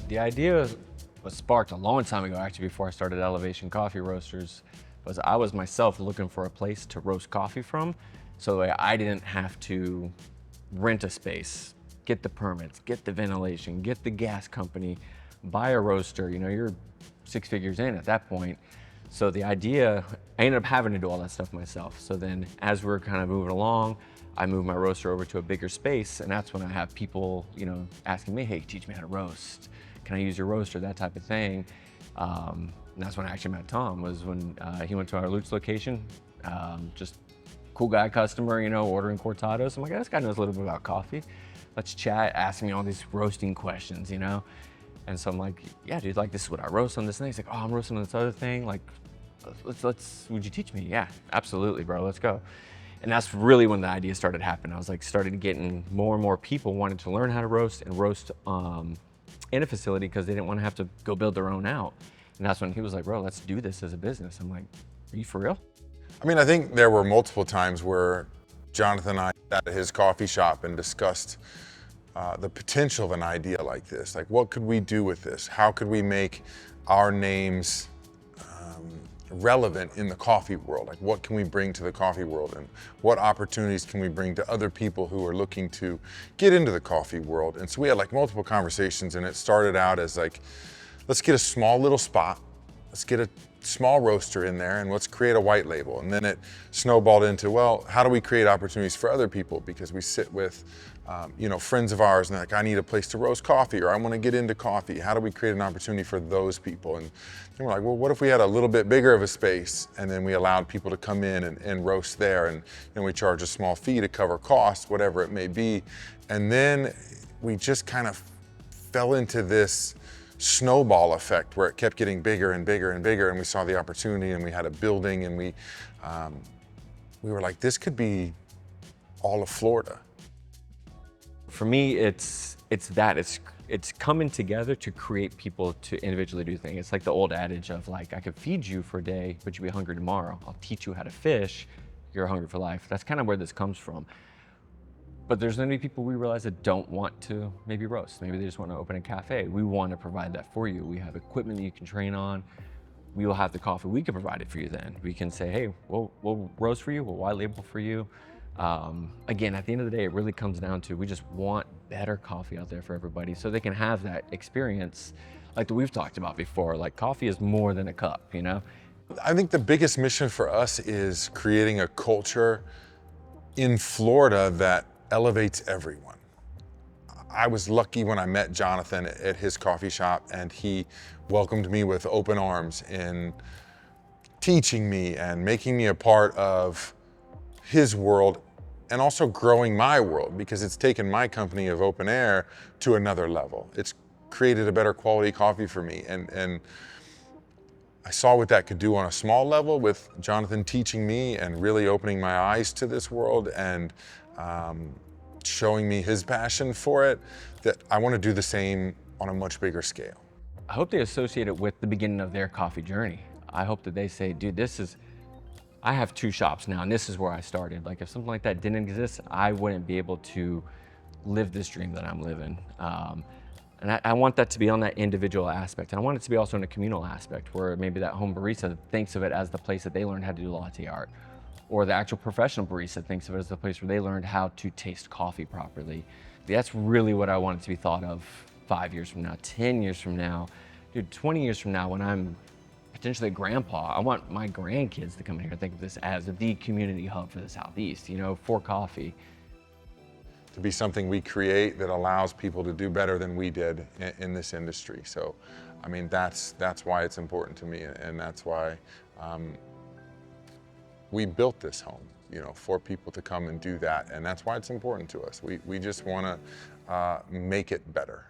The idea was sparked a long time ago, actually, before I started Elevation Coffee Roasters. Was I was myself looking for a place to roast coffee from, so that I didn't have to rent a space, get the permits, get the ventilation, get the gas company, buy a roaster. You know, you're 6 figures in at that point. So the idea, I ended up having to do all that stuff myself. So then as we're kind of moving along, I moved my roaster over to a bigger space, and that's when I have people, you know, asking me, hey, teach me how to roast. Can I use your roaster, that type of thing. And that's when I actually met Tom, was when he went to our Lutz location. Just cool guy customer, you know, ordering cortados. I'm like, this guy knows a little bit about coffee. Let's chat, asking me all these roasting questions, you know? And so I'm like, yeah, dude, like, this is what I roast on this thing. He's like, oh, I'm roasting on this other thing. Like, would you teach me? Yeah, absolutely, bro, let's go. And that's really when the idea started happening. I was like, started getting more and more people wanting to learn how to roast and roast in a facility because they didn't want to have to go build their own out. And that's when he was like, bro, let's do this as a business. I'm like, are you for real? I mean, I think there were multiple times where Jonathan and I sat at his coffee shop and discussed the potential of an idea like this. Like, what could we do with this? How could we make our names relevant in the coffee world? Like, what can we bring to the coffee world, and what opportunities can we bring to other people who are looking to get into the coffee world? And so we had like multiple conversations, and it started out as like, let's get a small little spot, let's get a small roaster in there, and let's create a white label. And then it snowballed into, well, how do we create opportunities for other people? Because we sit with you know, friends of ours, and they're like, I need a place to roast coffee, or I want to get into coffee. How do we create an opportunity for those people? And then we're like, well, what if we had a little bit bigger of a space, and then we allowed people to come in and roast there, and we charge a small fee to cover costs, whatever it may be. And then we just kind of fell into this snowball effect where it kept getting bigger and bigger and bigger, and we saw the opportunity, and we had a building, and we were like, this could be all of Florida. For me, it's coming together to create people to individually do things. It's like the old adage of like, I could feed you for a day, but you'll be hungry tomorrow. I'll teach you how to fish, you're hungry for life. That's kind of where this comes from. But there's many people we realize that don't want to maybe roast. Maybe they just want to open a cafe. We want to provide that for you. We have equipment that you can train on. We will have the coffee. We can provide it for you then. We can say, hey, we'll roast for you, we'll white label for you. Again, at the end of the day, it really comes down to, we just want better coffee out there for everybody so they can have that experience like that we've talked about before. Like, coffee is more than a cup, you know? I think the biggest mission for us is creating a culture in Florida that elevates everyone. I was lucky when I met Jonathan at his coffee shop, and he welcomed me with open arms in teaching me and making me a part of his world, and also growing my world, because it's taken my company of Open Air to another level. It's created a better quality coffee for me, and I saw what that could do on a small level with Jonathan teaching me and really opening my eyes to this world, and showing me his passion for it, that I want to do the same on a much bigger scale. I hope they associate it with the beginning of their coffee journey. I hope that they say, dude, I have 2 shops now, and this is where I started. Like, if something like that didn't exist, I wouldn't be able to live this dream that I'm living. And I want that to be on that individual aspect. And I want it to be also in a communal aspect, where maybe that home barista thinks of it as the place that they learned how to do latte art, or the actual professional barista thinks of it as the place where they learned how to taste coffee properly. That's really what I want it to be thought of 5 years from now, 10 years from now, dude, 20 years from now, when I'm potentially a grandpa. I want my grandkids to come in here and think of this as the community hub for the Southeast, you know, for coffee. To be something we create that allows people to do better than we did in this industry. So, I mean, that's why it's important to me, and that's why we built this home, you know, for people to come and do that, and that's why it's important to us. We just want to make it better.